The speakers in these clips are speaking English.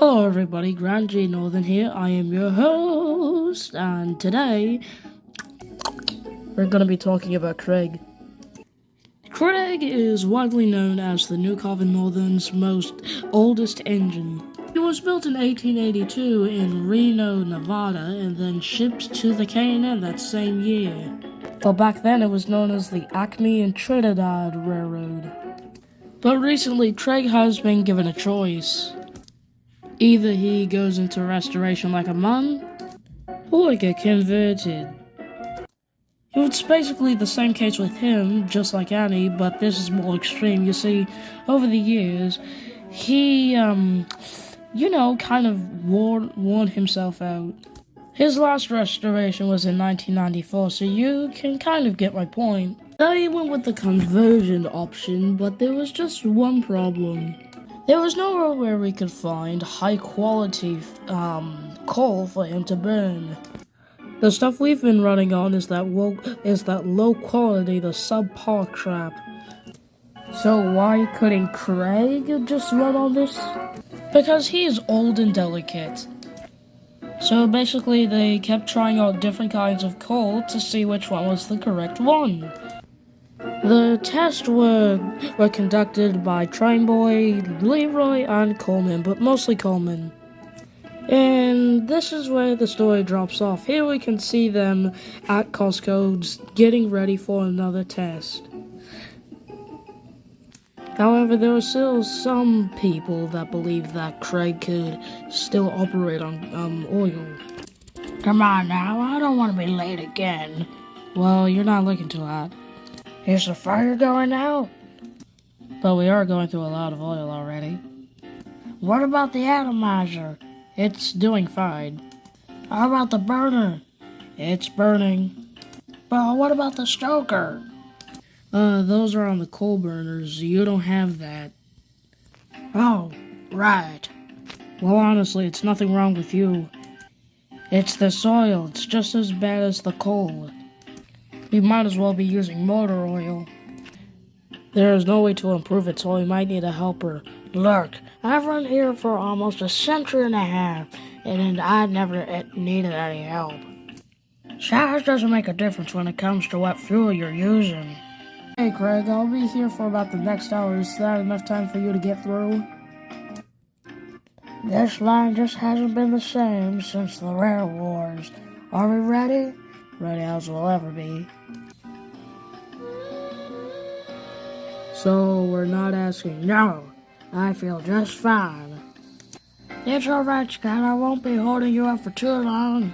Hello everybody, Grand J Northern here. I am your host, and today we're going to be talking about Craig. Craig is widely known as the New Carbon Northern's most oldest engine. It was built in 1882 in Reno, Nevada, and then shipped to the K&N that same year. But back then it was known as the Acme and Trinidad Railroad. But recently Craig has been given a choice. Either he goes into restoration like a man, or get converted. It's basically the same case with him, just like Annie, but this is more extreme. You see, over the years, he, kind of worn himself out. His last restoration was in 1994, so you can kind of get my point. They went with the conversion option, but there was just one problem. There was nowhere where we could find high-quality coal for him to burn. The stuff we've been running on is that low quality, the subpar crap. So why couldn't Craig just run on this? Because he is old and delicate. So basically they kept trying out different kinds of coal to see which one was the correct one. The tests were conducted by Trainboy, Leroy, and Coleman, but mostly Coleman. And this is where the story drops off. Here we can see them at Costco getting ready for another test. However, there were still some people that believed that Craig could still operate on oil. Come on now, I don't want to be late again. Well, you're not looking too hot. Is the fire going out? But we are going through a lot of oil already. What about the atomizer? It's doing fine. How about the burner? It's burning. But what about the stoker? Those are on the coal burners. You don't have that. Oh, right. Well, honestly, it's nothing wrong with you. It's the soil. It's just as bad as the coal. We might as well be using motor oil. There is no way to improve it, so we might need a helper. Look, I've run here for almost a century and a half, and I never needed any help. Size doesn't make a difference when it comes to what fuel you're using. Hey Craig, I'll be here for about the next hour. Is that enough time for you to get through? This line just hasn't been the same since the Rare Wars. Are we ready? Ready as we'll ever be. So we're not asking. No, I feel just fine. It's alright, Scott. I won't be holding you up for too long.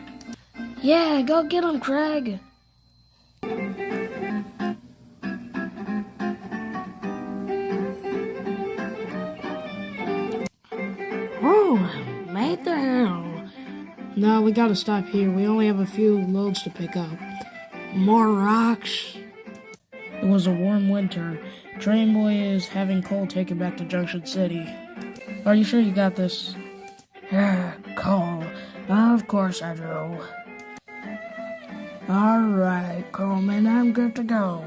Yeah, go get him, Craig. Oh, made the hill. No, we gotta stop here. We only have a few loads to pick up. More rocks. It was a warm winter. Trainboy is having coal taken back to Junction City. Are you sure you got this? Coal. Of course I do. Alright, Coleman, I'm good to go.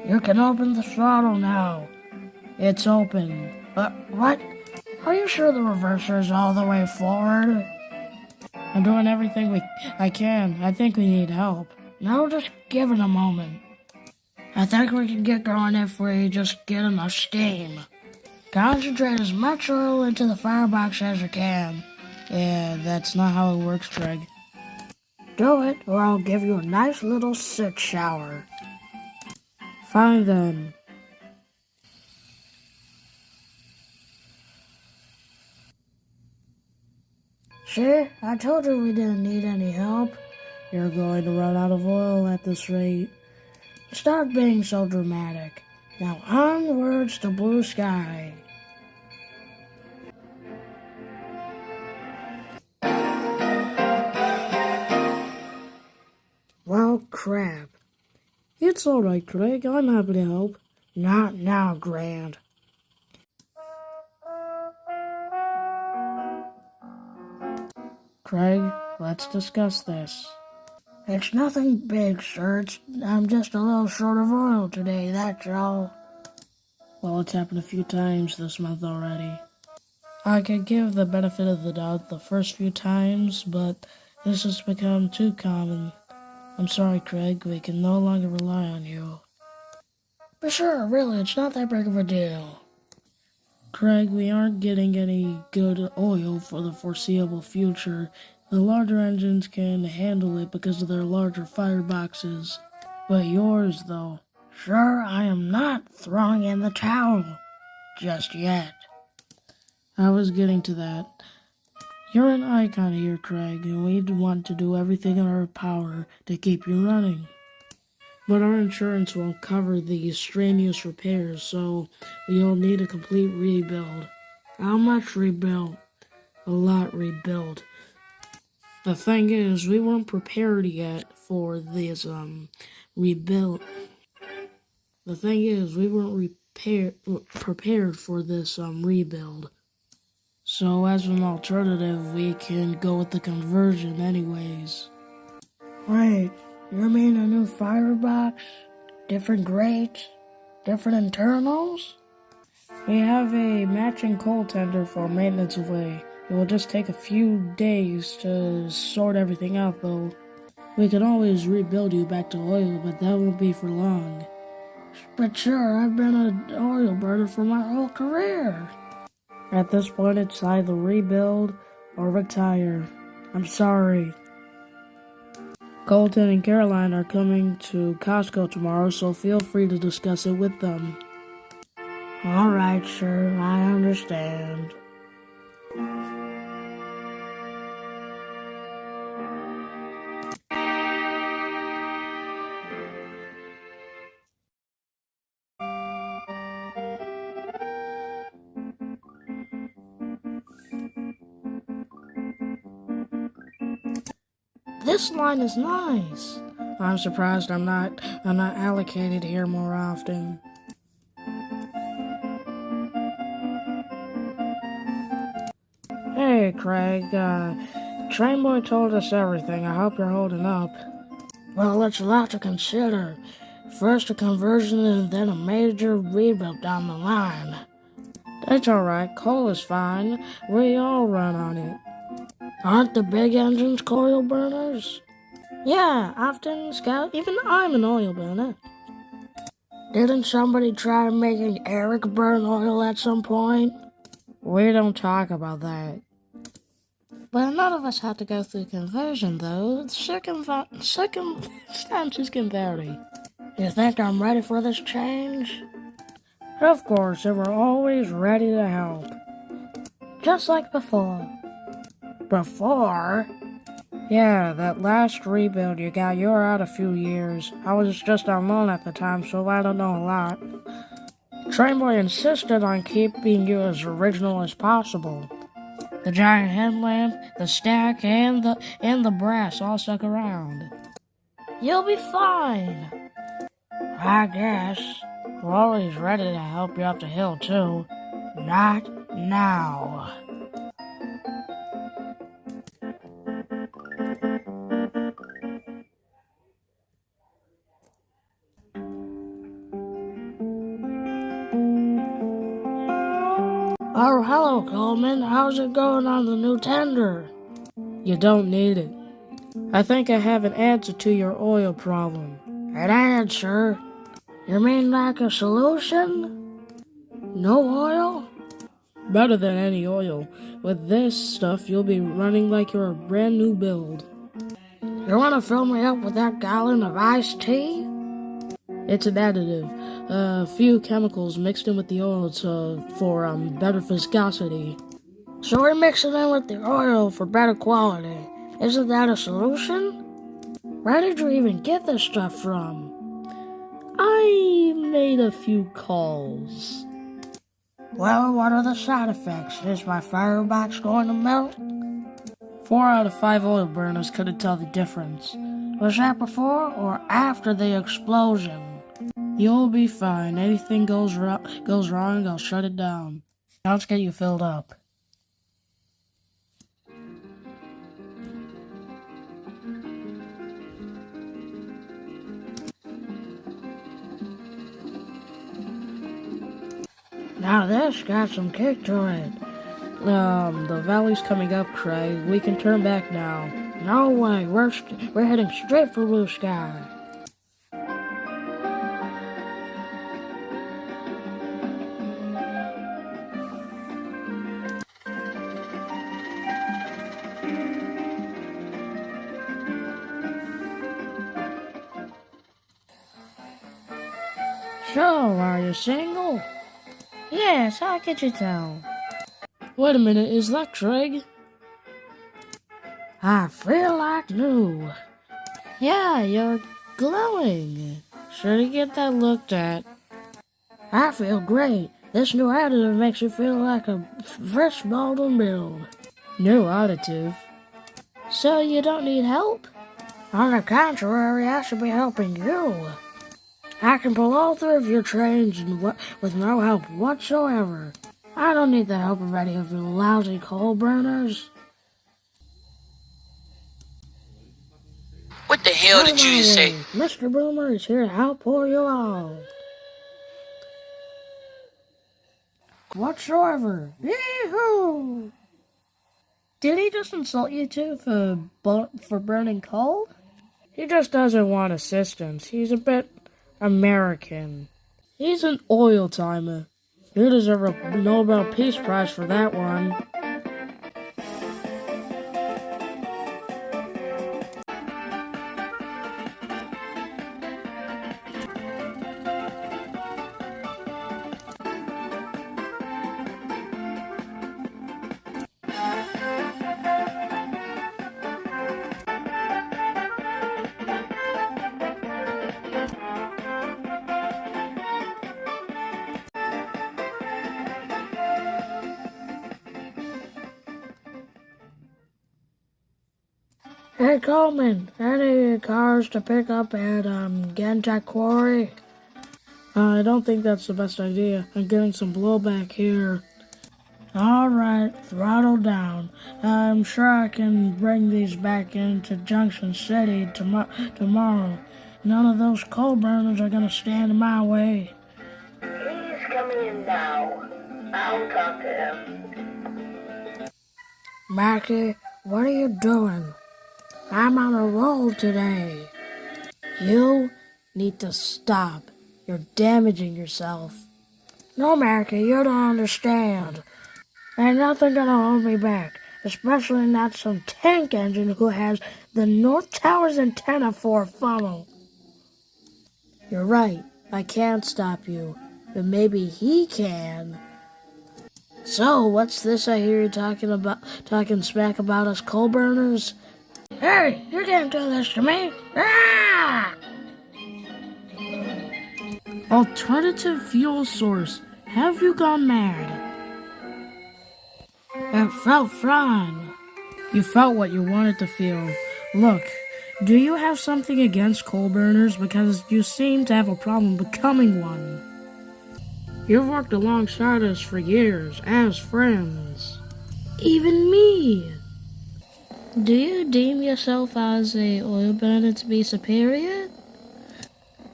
You can open the throttle now. It's open. What? Are you sure the reverser is all the way forward? I'm doing everything I can. I think we need help. No, just give it a moment. I think we can get going if we just get enough steam. Concentrate as much oil into the firebox as you can. Yeah, that's not how it works, Craig. Do it, or I'll give you a nice little soot shower. Fine then. See, I told you we didn't need any help. You're going to run out of oil at this rate. Stop being so dramatic. Now onwards to blue sky. Well, crap. It's alright, Craig. I'm happy to help. Not now, Grant. Craig, let's discuss this. It's nothing big, sir. I'm just a little short of oil today, that's all. Well, it's happened a few times this month already. I could give the benefit of the doubt the first few times, but this has become too common. I'm sorry, Craig, we can no longer rely on you. But sure, really, it's not that big of a deal. Craig, we aren't getting any good oil for the foreseeable future. The larger engines can handle it because of their larger fireboxes. But yours, though. Sure, I am not throwing in the towel. Just yet. I was getting to that. You're an icon here, Craig, and we'd want to do everything in our power to keep you running. But our insurance won't cover the strenuous repairs, so we'll need a complete rebuild. How much rebuild? A lot rebuild. The thing is, we weren't prepared yet for this, rebuild. The thing is, we weren't prepared for this, rebuild. So as an alternative, we can go with the conversion anyways. Wait, you mean a new firebox? Different grates? Different internals? We have a matching coal tender for maintenance away. It will just take a few days to sort everything out though. We can always rebuild you back to oil, but that won't be for long. But sure, I've been an oil burner for my whole career. At this point, it's either rebuild or retire. I'm sorry. Colton and Caroline are coming to Costco tomorrow, so feel free to discuss it with them. All right, sure, I understand. This line is nice. I'm surprised I'm not allocated here more often. Hey, Craig, Trainboy told us everything. I hope you're holding up. Well, it's a lot to consider. First a conversion and then a major rebuild down the line. That's alright, coal is fine. We all run on it. Aren't the big engines coil burners? Yeah, often, Scout, even I'm an oil burner. Didn't somebody try making Eric burn oil at some point? We don't talk about that. But none of us have to go through conversion, though. Circumstances can vary. You think I'm ready for this change? Of course, and we're always ready to help. Just like before. Before? Yeah, that last rebuild you got, you were out a few years. I was just on loan at the time, so I don't know a lot. Trainboy insisted on keeping you as original as possible. The giant headlamp, the stack, and the brass all stuck around. You'll be fine. I guess. We're always ready to help you up the hill, too. Not now. Oh, hello, Coleman. How's it going on the new tender? You don't need it. I think I have an answer to your oil problem. An answer? You mean like a solution? No oil? Better than any oil. With this stuff, you'll be running like you're a brand new build. You want to fill me up with that gallon of iced tea? It's an additive. A few chemicals mixed in with the oil for better viscosity. So we're mixing in with the oil for better quality. Isn't that a solution? Where did you even get this stuff from? I made a few calls. Well, what are the side effects? Is my firebox going to melt? 4 out of 5 oil burners couldn't tell the difference. Was that before or after the explosion? You'll be fine. Anything goes wrong, I'll shut it down. Now let's get you filled up. Now this got some kick to it. The valley's coming up, Craig. We can turn back now. No way, we're heading straight for blue sky. So, are you single? Yes, how could you tell? Wait a minute, is that Craig? I feel like new. Yeah, you're glowing. Should you get that looked at? I feel great. This new additive makes you feel like a fresh bottle milk. New additive? So you don't need help? On the contrary, I should be helping you. I can pull all three of your trains with no help whatsoever. I don't need the help of any of you lousy coal burners. What the hell did you just say? Mr. Boomer is here to help pull you along. Whatsoever. Yee-hoo! Did he just insult you two for burning coal? He just doesn't want assistance. He's a bit American. He's an oil timer. You deserve a Nobel Peace Prize for that one. Hey Coleman, any cars to pick up at Genjack Quarry? I don't think that's the best idea. I'm getting some blowback here. Alright, throttle down. I'm sure I can bring these back into Junction City tomorrow. None of those coal burners are gonna stand in my way. He's coming in now. I'll talk to him. Mackie, what are you doing? I'm on a roll today. You need to stop. You're damaging yourself. No, Mackie, you don't understand. Ain't nothing gonna hold me back, especially not some tank engine who has the North Tower's antenna for a funnel. You're right. I can't stop you, but maybe he can. So, what's this I hear you talking smack about us coal burners? Hey, you can't do this to me! Ah! Alternative fuel source. Have you gone mad? It felt fun. You felt what you wanted to feel. Look, do you have something against coal burners? Because you seem to have a problem becoming one. You've worked alongside us for years, as friends. Even me. Do you deem yourself as a oil burner to be superior?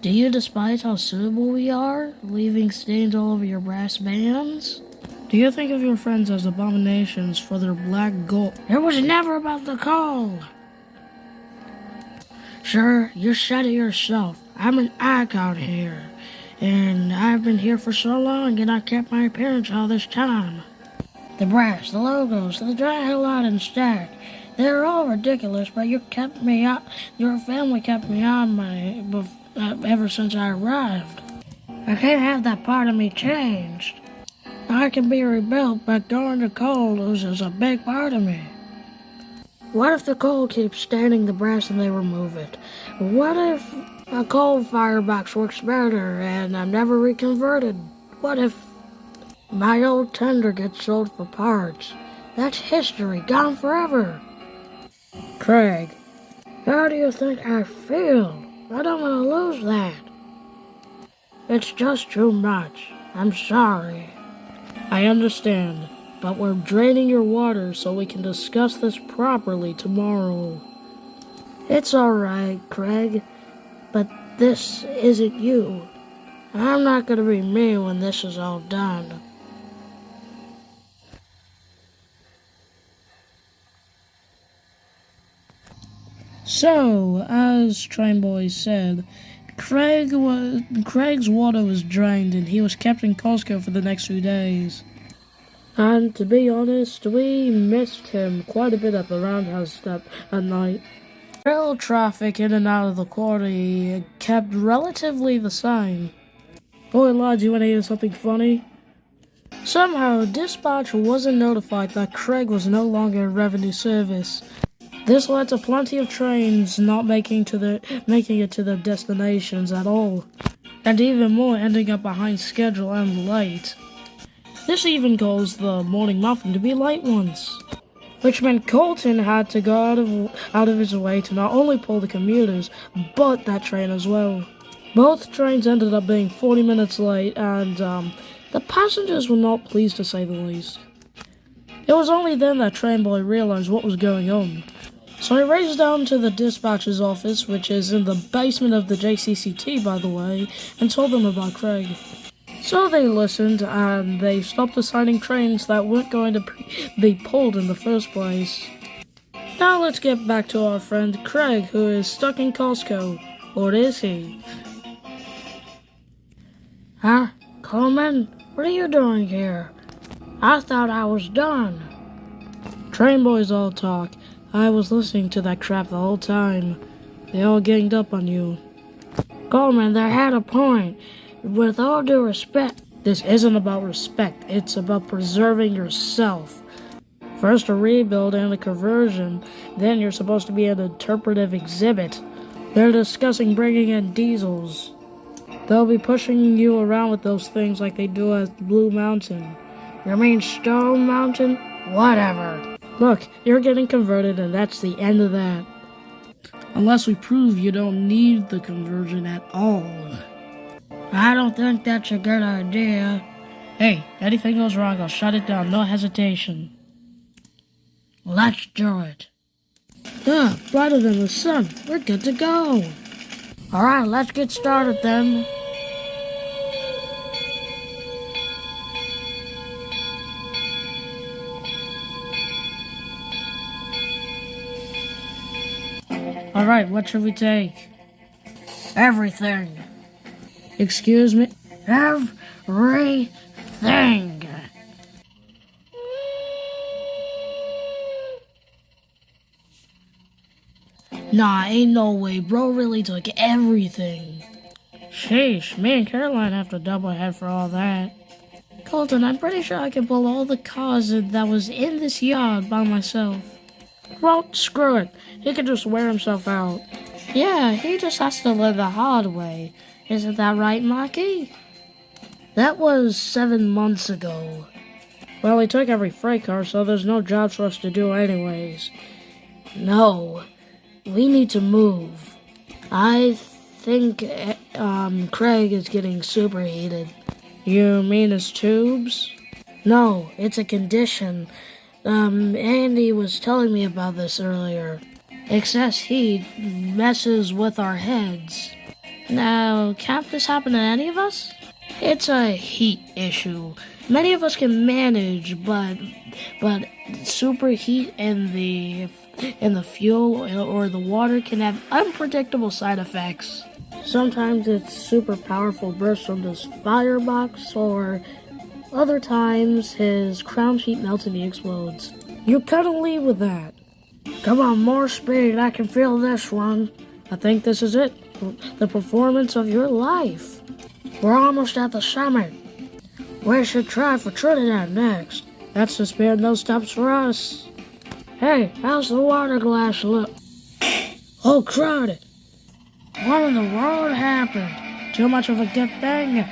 Do you despise how suitable we are, leaving stains all over your brass bands? Do you think of your friends as abominations for their black gold? It was never about the coal. Sure, you said it yourself. I'm an icon here, and I've been here for so long, and I kept my appearance all this time. The brass, the logos, the dry lot and stack. They're all ridiculous, but you kept me up. Your family kept me on ever since I arrived. I can't have that part of me changed. I can be rebuilt, but going to coal loses a big part of me. What if the coal keeps staining the brass and they remove it? What if a coal firebox works better and I'm never reconverted? What if my old tender gets sold for parts? That's history, gone forever. Craig, how do you think I feel? I don't want to lose that. It's just too much. I'm sorry. I understand, but we're draining your water so we can discuss this properly tomorrow. It's alright, Craig, but this isn't you. I'm not going to be me when this is all done. So, as Train Boy said, Craig's water was drained and he was kept in Costco for the next few days. And to be honest, we missed him quite a bit at the roundhouse step at night. Rail traffic in and out of the quarry kept relatively the same. Boy, lad, you want to hear something funny? Somehow, dispatch wasn't notified that Craig was no longer in revenue service. This led to plenty of trains not making it to their destinations at all, and even more ending up behind schedule and late. This even caused the morning muffin to be late once, which meant Colton had to go out of his way to not only pull the commuters, but that train as well. Both trains ended up being 40 minutes late, and the passengers were not pleased to say the least. It was only then that Train Boy realized what was going on. So he raced down to the dispatcher's office, which is in the basement of the JCCT, by the way, and told them about Craig. So they listened, and they stopped assigning trains that weren't going to be pulled in the first place. Now let's get back to our friend Craig, who is stuck in Costco. Or is he? Huh? Coleman? What are you doing here? I thought I was done. Train boys all talk. I was listening to that crap the whole time. They all ganged up on you. Coleman, they had a point. With all due respect, this isn't about respect. It's about preserving yourself. First a rebuild and a conversion, then you're supposed to be an interpretive exhibit. They're discussing bringing in diesels. They'll be pushing you around with those things like they do at Blue Mountain. You mean Stone Mountain? Whatever. Look, you're getting converted and that's the end of that. Unless we prove you don't need the conversion at all. I don't think that's a good idea. Hey, anything goes wrong, I'll shut it down, no hesitation. Let's do it. Brighter than the sun. We're good to go. Alright, let's get started then. Alright, what should we take? Everything. Excuse me? Everything. Nah, ain't no way. Bro really took everything. Sheesh, me and Caroline have to double head for all that. Colton, I'm pretty sure I can pull all the cars that was in this yard by myself. Well, screw it. He can just wear himself out. Yeah, he just has to live the hard way. Isn't that right, Mikey? That was 7 months ago. Well, he took every freight car, so there's no jobs for us to do anyways. No, we need to move. I think Craig is getting superheated. You mean his tubes? No, it's a condition. Andy was telling me about this earlier. Excess heat messes with our heads. Now, can't this happen to any of us? It's a heat issue. Many of us can manage, but superheat in the fuel or the water can have unpredictable side effects. Sometimes it's super powerful bursts from this firebox, or other times his crown sheet melts and he explodes. You couldn't leave with that. Come on, more speed. I can feel this one. I think this is it. The performance of your life. We're almost at the summit. We should try for Trinidad next. That's to spare no stops for us. Hey, how's the water glass look? Oh, crowded. What in the world happened? Too much of a good thing.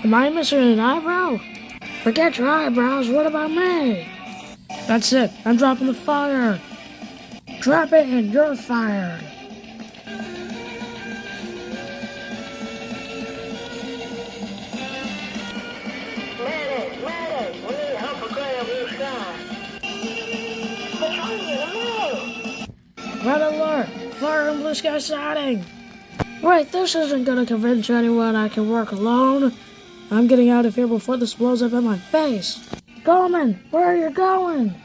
Am I missing an eyebrow? Forget your eyebrows, what about me? That's it, I'm dropping the fire. Drop it and you're fired. Mayday, we need help for Gray over the sky. What's wrong with the Red alert, fire and blue sky sighting. Wait, this isn't gonna convince anyone I can work alone. I'm getting out of here before this blows up in my face. Coleman, where are you going?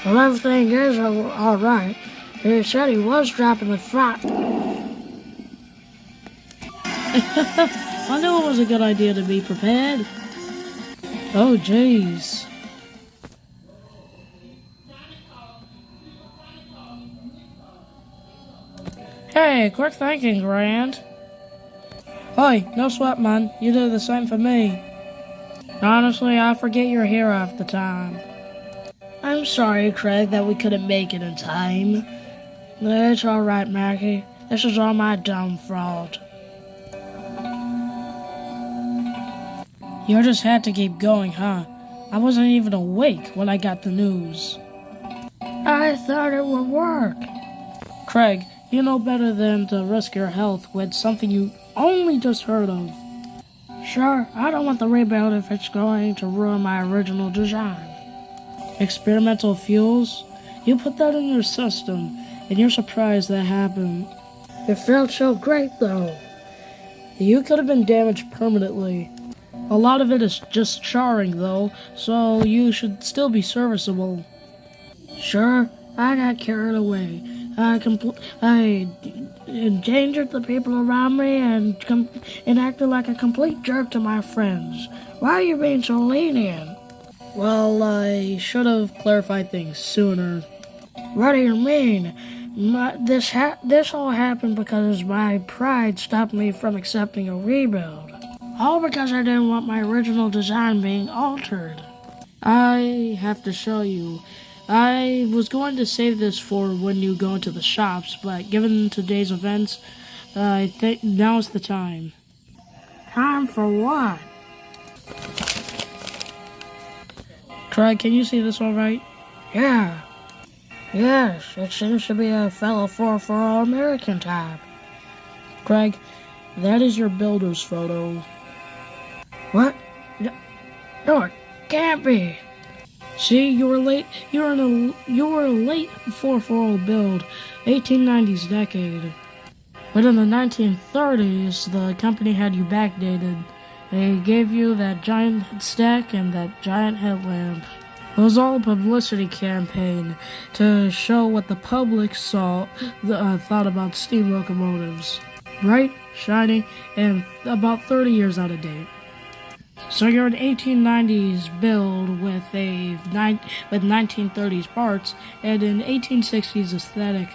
Well, everything is all right. He said he was dropping the fry. I knew it was a good idea to be prepared. Oh, jeez. Hey, quick thinking, Grant. Oi, no sweat, man. You do the same for me. Honestly, I forget you're here half the time. I'm sorry, Craig, that we couldn't make it in time. It's all right, Maggie. This is all my dumb fault. You just had to keep going, huh? I wasn't even awake when I got the news. I thought it would work. Craig, you know better than to risk your health with something you only just heard of. Sure, I don't want the rebuild if it's going to ruin my original design. Experimental fuels? You put that in your system, and you're surprised that happened. It felt so great, though. You could have been damaged permanently. A lot of it is just charring, though, so you should still be serviceable. Sure, I got carried away. I endangered the people around me and acted like a complete jerk to my friends. Why are you being so lenient? Well, I should have clarified things sooner. What do you mean? This all happened because my pride stopped me from accepting a rebuild. All because I didn't want my original design being altered. I have to show you. I was going to save this for when you go into the shops, but given today's events, I think now's the time. Time for what? Craig, can you see this all right? Yeah. Yes, it seems to be a fellow 4-for-all American type. Craig, that is your builder's photo. What? No, it can't be. See, you were late. You were a late 4-for-all build, 1890s decade. But in the 1930s, the company had you backdated. They gave you that giant stack and that giant headlamp. It was all a publicity campaign to show what the public thought about steam locomotives. Bright, shiny, and about 30 years out of date. So you're an 1890s build with 1930s parts and an 1860s aesthetic.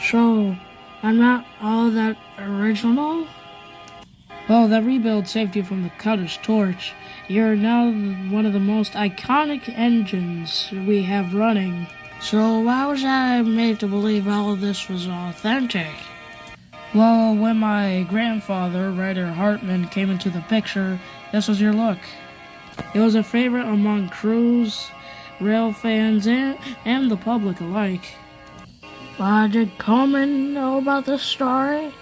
So, I'm not all that original? Well, that rebuild saved you from the cutter's torch. You're now one of the most iconic engines we have running. So why was I made to believe all of this was authentic? Well, when my grandfather, Ryder Hartman, came into the picture, this was your look. It was a favorite among crews, rail fans, and the public alike. Did Coleman know about this story?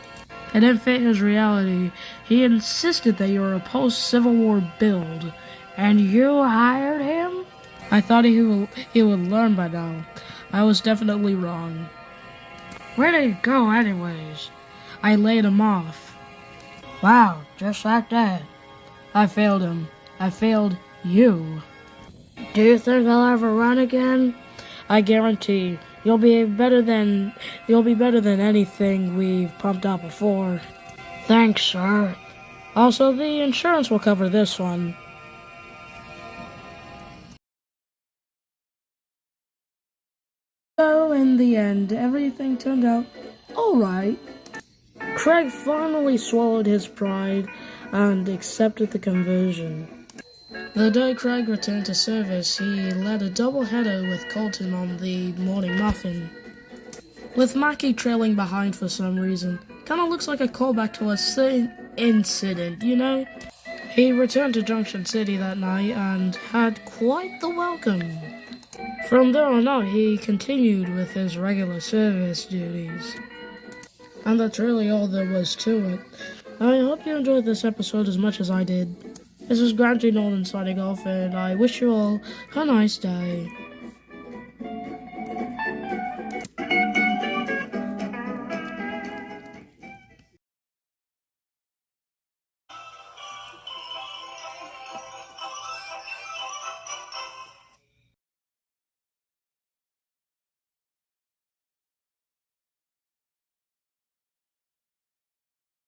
It didn't fit his reality. He insisted that you were a post-Civil War build. And you hired him? I thought he would learn by now. I was definitely wrong. Where did he go anyways? I laid him off. Wow, just like that. I failed him. I failed you. Do you think I'll ever run again? I guarantee you'll be better than anything we've pumped out before. Thanks, sir. Also, the insurance will cover this one. So, in the end, everything turned out alright. Craig finally swallowed his pride and accepted the conversion. The day Craig returned to service, he led a doubleheader with Colton on the morning muffin, with Mackie trailing behind for some reason. Kinda looks like a callback to a certain incident, you know? He returned to Junction City that night and had quite the welcome. From there on out, he continued with his regular service duties. And that's really all there was to it. I hope you enjoyed this episode as much as I did. This is Grant J. Nolan signing off, and I wish you all a nice day.